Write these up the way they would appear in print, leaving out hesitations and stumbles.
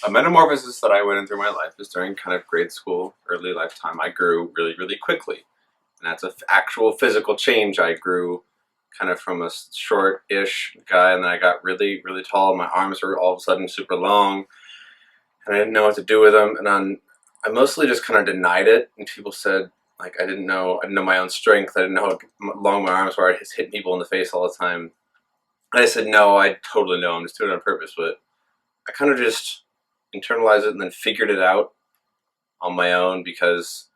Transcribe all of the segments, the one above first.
A metamorphosis that I went in through my life is during kind of grade school, early lifetime. I grew really, really quickly. And that's an actual physical change. I grew kind of from a short-ish guy, and then I got really, really tall. My arms were all of a sudden super long, and I didn't know what to do with them. And I mostly just kind of denied it. And people said, like, I didn't know my own strength. I didn't know how long my arms were. I just hit people in the face all the time. And I said, no, I totally know. I'm just doing it on purpose. But I kind of just internalized it and then figured it out on my own because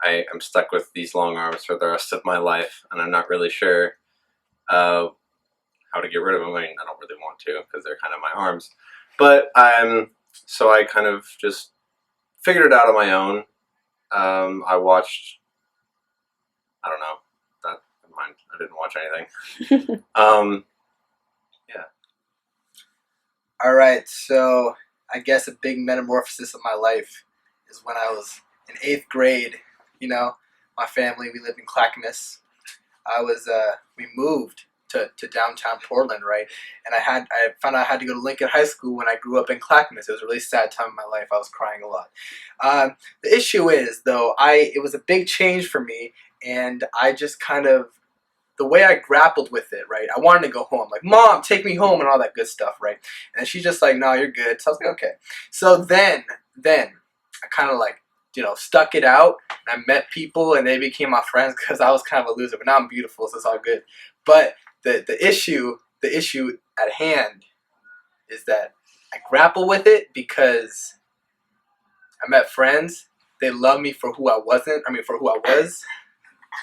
I'm stuck with these long arms for the rest of my life, and I'm not really sure uh, how to get rid of them. I mean, I don't really want to because they're kind of my arms, but so I kind of just figured it out on my own. I watched, I don't know, that never mind. I didn't watch anything. Yeah. All right, so I guess a big metamorphosis of my life is when I was in 8th grade. You know, my family, we lived in Clackamas. We moved to downtown Portland, right? And I found out I had to go to Lincoln High School when I grew up in Clackamas. It was a really sad time in my life. I was crying a lot. The issue is, though, it was a big change for me, and I just kind of, the way I grappled with it, right? I wanted to go home, like, Mom, take me home, and all that good stuff, right? And she's just like, no, you're good. So I was like, okay. So then I kind of like, stuck it out. And I met people, and they became my friends because I was kind of a loser. But now I'm beautiful, so it's all good. But the issue at hand is that I grapple with it because I met friends. They loved me for who I wasn't. I mean, for who I was,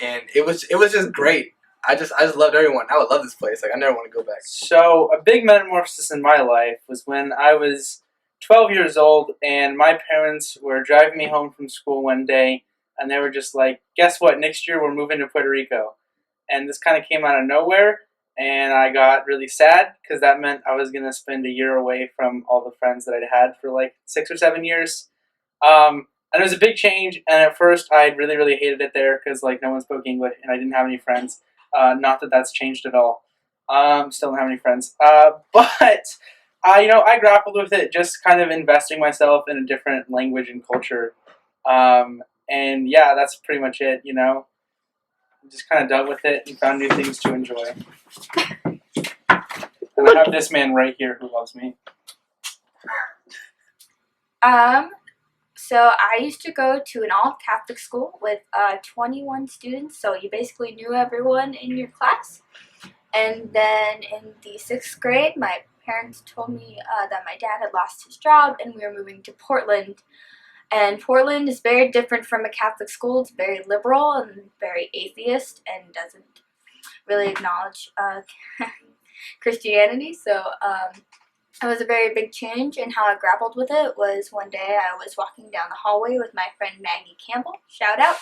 and it was just great. I just loved everyone. I would love this place. Like, I never want to go back. So a big metamorphosis in my life was when I was 12 years old, and my parents were driving me home from school one day, and they were just like, guess what, next year we're moving to Puerto Rico. And this kind of came out of nowhere, and I got really sad because that meant I was going to spend a year away from all the friends that I'd had for like 6 or 7 years. And it was a big change, and at first I really, really hated it there because like no one spoke English, and I didn't have any friends. Not that that's changed at all. Still don't have any friends. But I grappled with it, just kind of investing myself in a different language and culture. And yeah, that's pretty much it. Just kind of dealt with it and found new things to enjoy. And I have this man right here who loves me. So I used to go to an all-Catholic school with 21 students, so you basically knew everyone in your class. And then in the 6th grade, my parents told me that my dad had lost his job and we were moving to Portland. And Portland is very different from a Catholic school. It's very liberal and very atheist and doesn't really acknowledge Christianity. So it was a very big change, and how I grappled with it was one day I was walking down the hallway with my friend Maggie Campbell, shout out,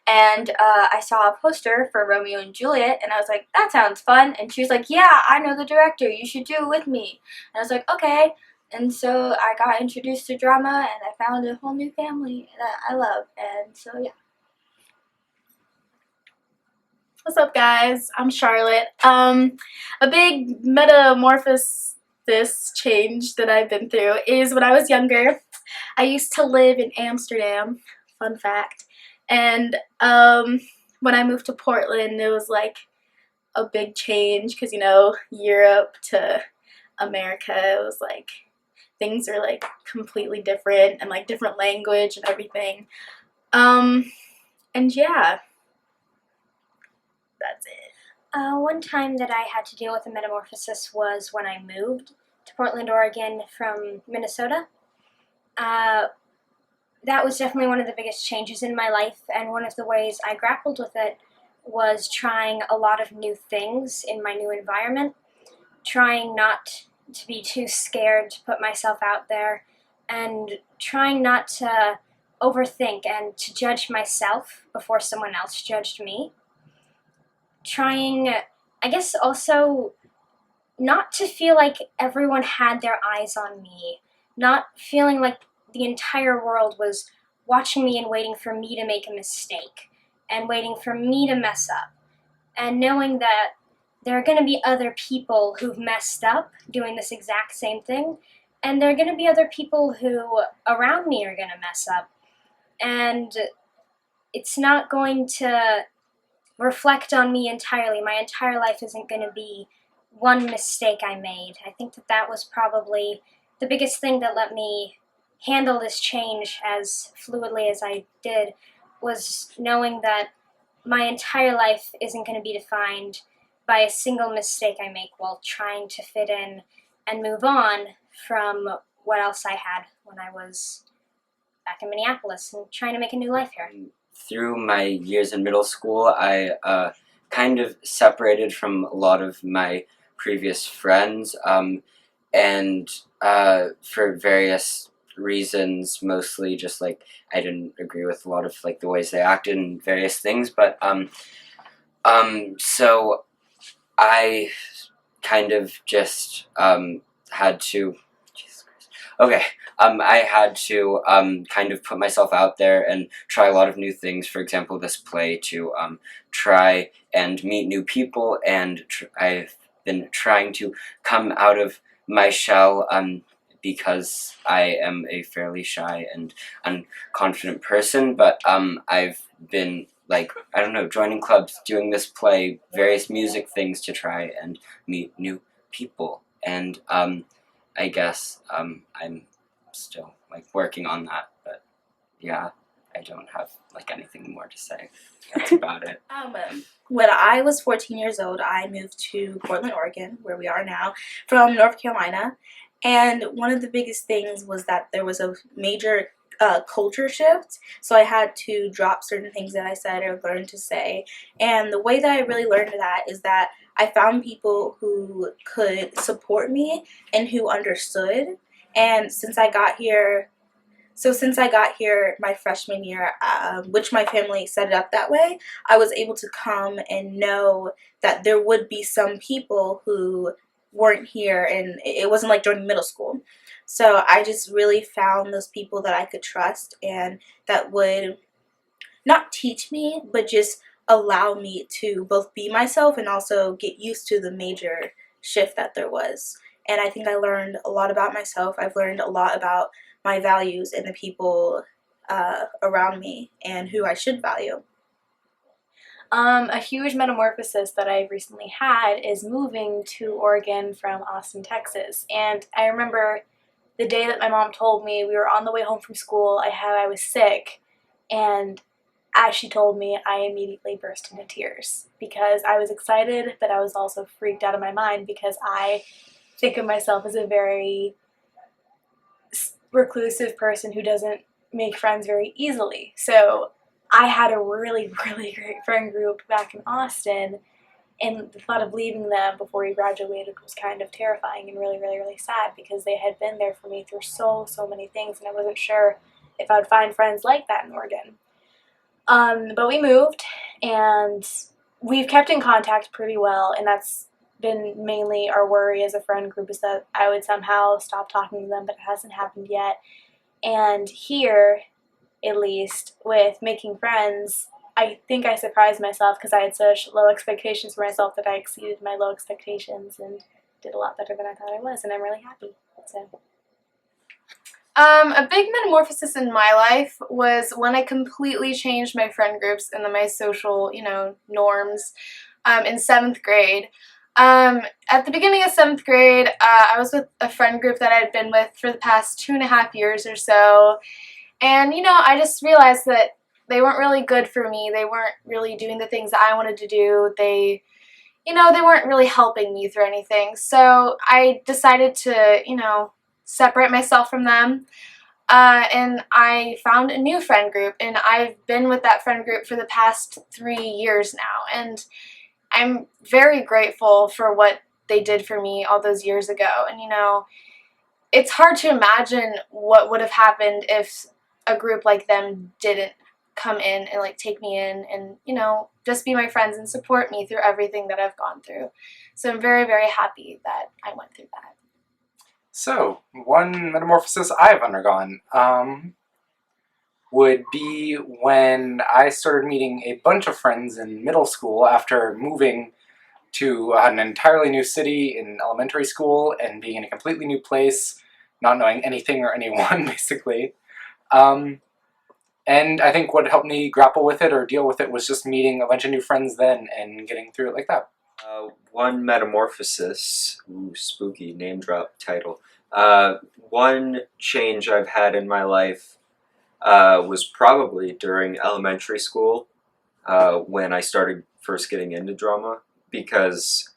and I saw a poster for Romeo and Juliet, and I was like, that sounds fun, and she was like, yeah, I know the director, you should do it with me, and I was like, okay, and so I got introduced to drama, and I found a whole new family that I love, and so yeah. What's up, guys? I'm Charlotte. A big metamorphosis change that I've been through is when I was younger. I used to live in Amsterdam, fun fact, and when I moved to Portland, it was like a big change because, Europe to America, it was like things are like completely different and like different language and everything. And yeah, that's it. One time that I had to deal with a metamorphosis was when I moved to Portland, Oregon from Minnesota. That was definitely one of the biggest changes in my life, and one of the ways I grappled with it was trying a lot of new things in my new environment, trying not to be too scared to put myself out there, and trying not to overthink and to judge myself before someone else judged me. Trying, I guess, also not to feel like everyone had their eyes on me, not feeling like the entire world was watching me and waiting for me to make a mistake and waiting for me to mess up, and knowing that there are going to be other people who've messed up doing this exact same thing, and there are going to be other people who around me are going to mess up, and it's not going to reflect on me entirely. My entire life isn't going to be one mistake I made. I think that was probably the biggest thing that let me handle this change as fluidly as I did, was knowing that my entire life isn't going to be defined by a single mistake I make while trying to fit in and move on from what else I had when I was back in Minneapolis and trying to make a new life here. Through my years in middle school, I kind of separated from a lot of my previous friends, and for various reasons, mostly just like I didn't agree with a lot of like the ways they acted and various things, but so I kind of just had to, Jesus Christ. Okay, I had to kind of put myself out there and try a lot of new things. For example, this play, to try and meet new people, and I've been trying to come out of my shell because I am a fairly shy and unconfident person, but I've been, like, I don't know, joining clubs, doing this play, various music things to try and meet new people, and I guess I'm still like working on that, but yeah, I don't have like anything more to say. That's about it. When I was 14 years old, I moved to Portland, Oregon, where we are now, from North Carolina. And one of the biggest things was that there was a major culture shift. So I had to drop certain things that I said or learn to say. And the way that I really learned that is that I found people who could support me and who understood. And since I got here my freshman year, which my family set it up that way, I was able to come and know that there would be some people who weren't here, and it wasn't like joining middle school. So I just really found those people that I could trust and that would not teach me, but just allow me to both be myself and also get used to the major shift that there was. And I think I learned a lot about myself. I've learned a lot about my values and the people around me and who I should value. A huge metamorphosis that I've recently had is moving to Oregon from Austin, Texas. And I remember the day that my mom told me, we were on the way home from school, I was sick, and as she told me, I immediately burst into tears because I was excited, but I was also freaked out of my mind because I think of myself as a very reclusive person who doesn't make friends very easily. So I had a really, really great friend group back in Austin, and the thought of leaving them before we graduated was kind of terrifying and really, really, really sad because they had been there for me through so many things, and I wasn't sure if I would find friends like that in Oregon. But we moved, and we've kept in contact pretty well, and that's been mainly our worry as a friend group, is that I would somehow stop talking to them, but it hasn't happened yet. And here, at least, with making friends, I think I surprised myself because I had such low expectations for myself that I exceeded my low expectations and did a lot better than I thought I was, and I'm really happy. So. A big metamorphosis in my life was when I completely changed my friend groups and my social, norms in 7th grade. At the beginning of 7th grade, I was with a friend group that I'd been with for the past 2.5 years or so, and, I just realized that they weren't really good for me. They weren't really doing the things that I wanted to do. They weren't really helping me through anything. So I decided to, separate myself from them. And I found a new friend group, and I've been with that friend group for the past 3 years now. And I'm very grateful for what they did for me all those years ago. And, it's hard to imagine what would have happened if a group like them didn't come in and take me in and just be my friends and support me through everything that I've gone through. So I'm very, very happy that I went through that. So one metamorphosis I've undergone would be when I started meeting a bunch of friends in middle school after moving to an entirely new city in elementary school and being in a completely new place not knowing anything or anyone, basically. And I think what helped me grapple with it or deal with it was just meeting a bunch of new friends then and getting through it like that. One Metamorphasis, ooh, spooky name drop title. One change I've had in my life was probably during elementary school when I started first getting into drama, because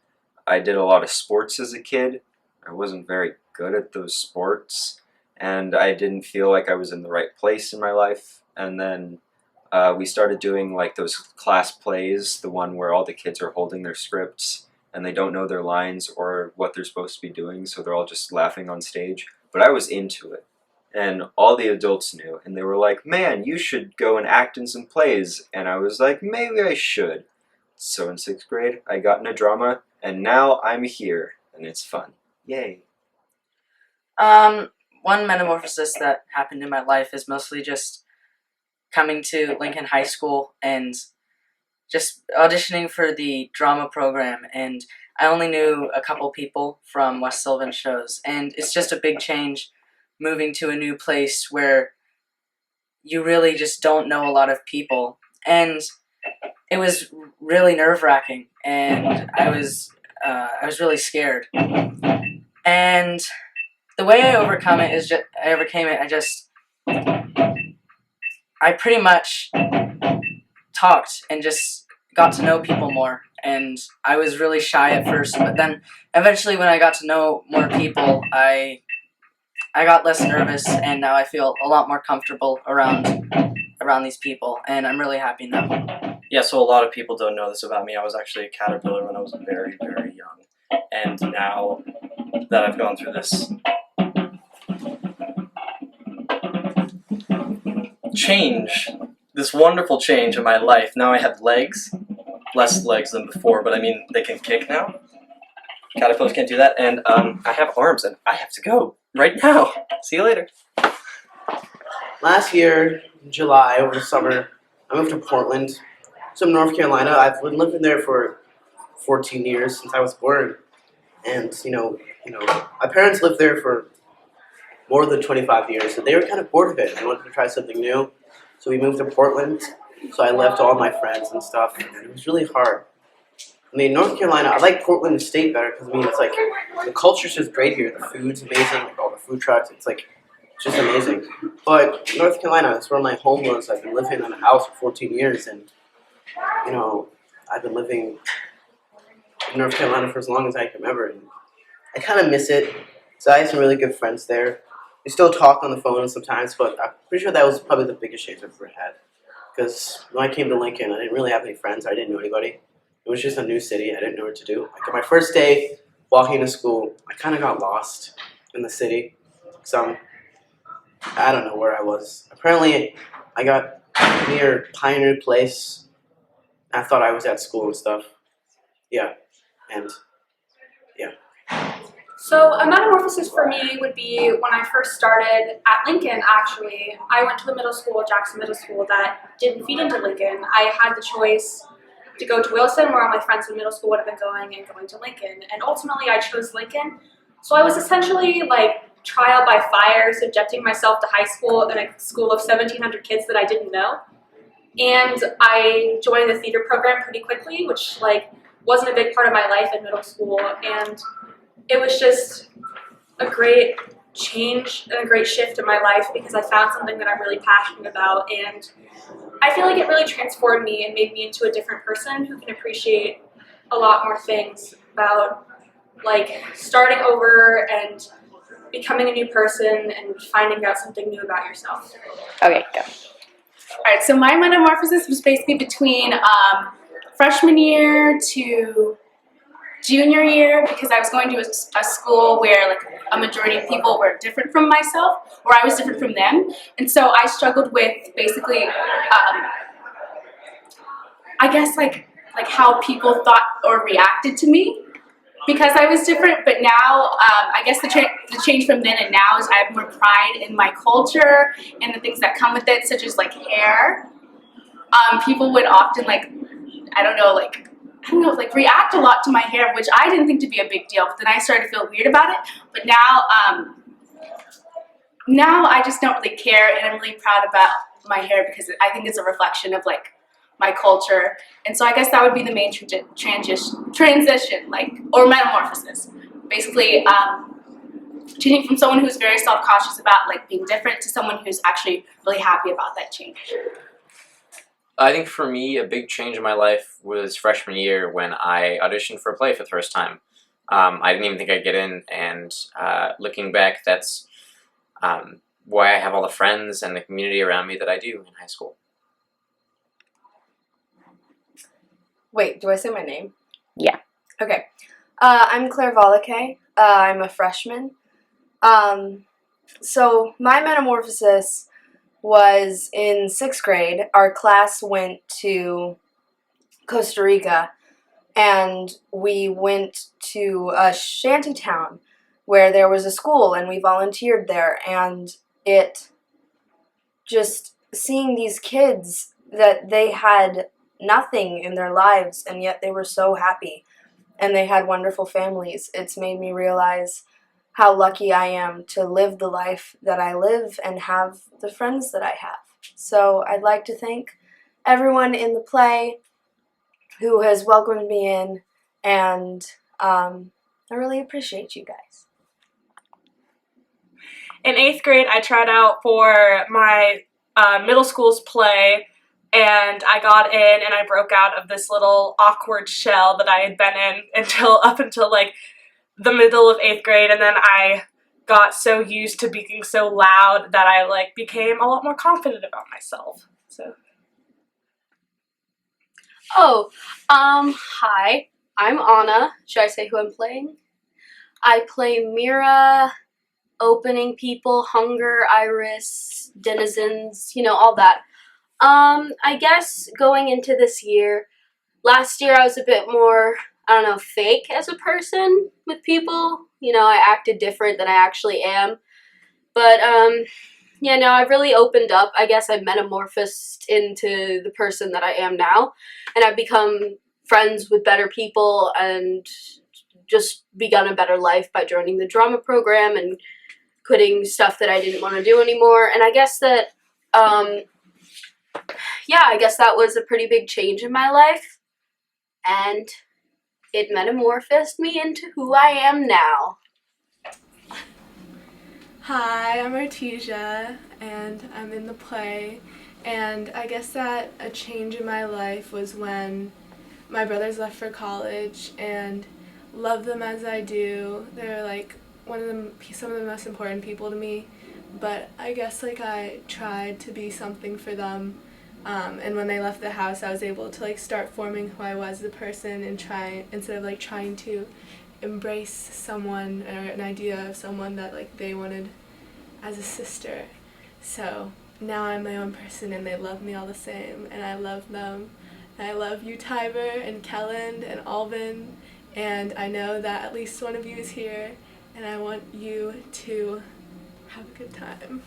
I did a lot of sports as a kid. I wasn't very good at those sports, and I didn't feel like I was in the right place in my life. And then we started doing like those class plays, the one where all the kids are holding their scripts and they don't know their lines or what they're supposed to be doing, so they're all just laughing on stage. But I was into it, and all the adults knew, and they were like, "Man, you should go and act in some plays." And I was like, maybe I should. So in 6th grade, I got into drama, and now I'm here, and it's fun. Yay. One metamorphosis that happened in my life is mostly just coming to Lincoln High School and just auditioning for the drama program, and I only knew a couple people from West Sylvan shows, and it's just a big change moving to a new place where you really just don't know a lot of people, and it was really nerve-wracking, and I was really scared. And the way I overcame it, I pretty much talked and just got to know people more. And I was really shy at first, but then eventually when I got to know more people, I got less nervous, and now I feel a lot more comfortable around these people, and I'm really happy now. Yeah, so a lot of people don't know this about me. I was actually a caterpillar when I was very, very young. And now that I've gone through this change, this wonderful change in my life, now I have legs, less legs than before, but I mean, they can kick now. Caterpillars can't do that, and I have arms, and I have to go right now. See you later. Last year, in July, over the summer, I moved to Portland, so in North Carolina. I've been living there for 14 years since I was born, and my parents lived there for more than 25 years, so they were kind of bored of it. They wanted to try something new, so we moved to Portland. So I left all my friends and stuff, and it was really hard. I mean, North Carolina, I like Portland State better because, it's like, the culture's just great here. The food's amazing, like all the food trucks, it's just amazing. But North Carolina, that's where my home was. I've been living in a house for 14 years, and, I've been living in North Carolina for as long as I can remember. And I kind of miss it, so I have some really good friends there. We still talk on the phone sometimes, but I'm pretty sure that was probably the biggest change I've ever had. Because when I came to Lincoln, I didn't really have any friends. I didn't know anybody. It was just a new city. I didn't know what to do. Like, on my first day walking to school, I kind of got lost in the city. So I don't know where I was. Apparently, I got near Pioneer Place. I thought I was at school and stuff. Yeah. And, yeah. So a metamorphosis for me would be when I first started at Lincoln, actually. I went to a middle school, Jackson Middle School, that didn't feed into Lincoln. I had the choice to go to Wilson, where all my friends in middle school would have been going, and going to Lincoln. And ultimately, I chose Lincoln. So I was essentially like trial by fire, subjecting myself to high school in a school of 1,700 kids that I didn't know. And I joined the theater program pretty quickly, which wasn't a big part of my life in middle school. And it was just a great change and a great shift in my life because I found something that I'm really passionate about, and I feel like it really transformed me and made me into a different person who can appreciate a lot more things about starting over and becoming a new person and finding out something new about yourself. Okay, go. Alright, so my metamorphosis was basically between freshman year to junior year, because I was going to a school where a majority of people were different from myself, or I was different from them, and so I struggled with basically, I guess how people thought or reacted to me, because I was different. But now, I guess the change from then and now is I have more pride in my culture and the things that come with it, such as hair. People would often react a lot to my hair, which I didn't think to be a big deal, but then I started to feel weird about it. But now, now I just don't really care, and I'm really proud about my hair because I think it's a reflection of like my culture. And so I guess that would be the main transition, like, or metamorphosis. Basically, changing from someone who's very self-conscious about like being different to someone who's actually really happy about that change. I think for me, a big change in my life was freshman year when I auditioned for a play for the first time. I didn't even think I'd get in, and looking back, that's why I have all the friends and the community around me that I do in high school. Wait, do I say my name? Yeah. Okay. I'm Claire Volake. I'm a freshman. So my metamorphosis was in 6th grade. Our class went to Costa Rica, and we went to a shanty town where there was a school, and we volunteered there, and it just seeing these kids that they had nothing in their lives, and yet they were so happy, and they had wonderful families. It's made me realize how lucky I am to live the life that I live and have the friends that I have. So I'd like to thank everyone in the play who has welcomed me in, and I really appreciate you guys. In 8th grade, I tried out for my middle school's play, and I got in and I broke out of this little awkward shell that I had been in up until like the middle of 8th grade, and then I got so used to being so loud that I like became a lot more confident about myself. So. Oh, hi. I'm Anna. Should I say who I'm playing? I play Mira, opening people, hunger, iris, denizens, all that. I guess going into this year, last year I was a bit more, fake as a person with people. I acted different than I actually am. But, I've really opened up. I guess I've metamorphosed into the person that I am now. And I've become friends with better people and just begun a better life by joining the drama program and quitting stuff that I didn't want to do anymore. And I guess that, I guess that was a pretty big change in my life. And it metamorphosed me into who I am now. Hi, I'm Artesia, and I'm in the play. And I guess that a change in my life was when my brothers left for college, and love them as I do. They're like some of the most important people to me. But I guess like I tried to be something for them. And when they left the house, I was able to like start forming who I was as a person and instead of like trying to embrace someone or an idea of someone that like they wanted as a sister. So now I'm my own person and they love me all the same, and I love them. And I love you, Tiber and Kelland and Alvin, and I know that at least one of you is here, and I want you to have a good time.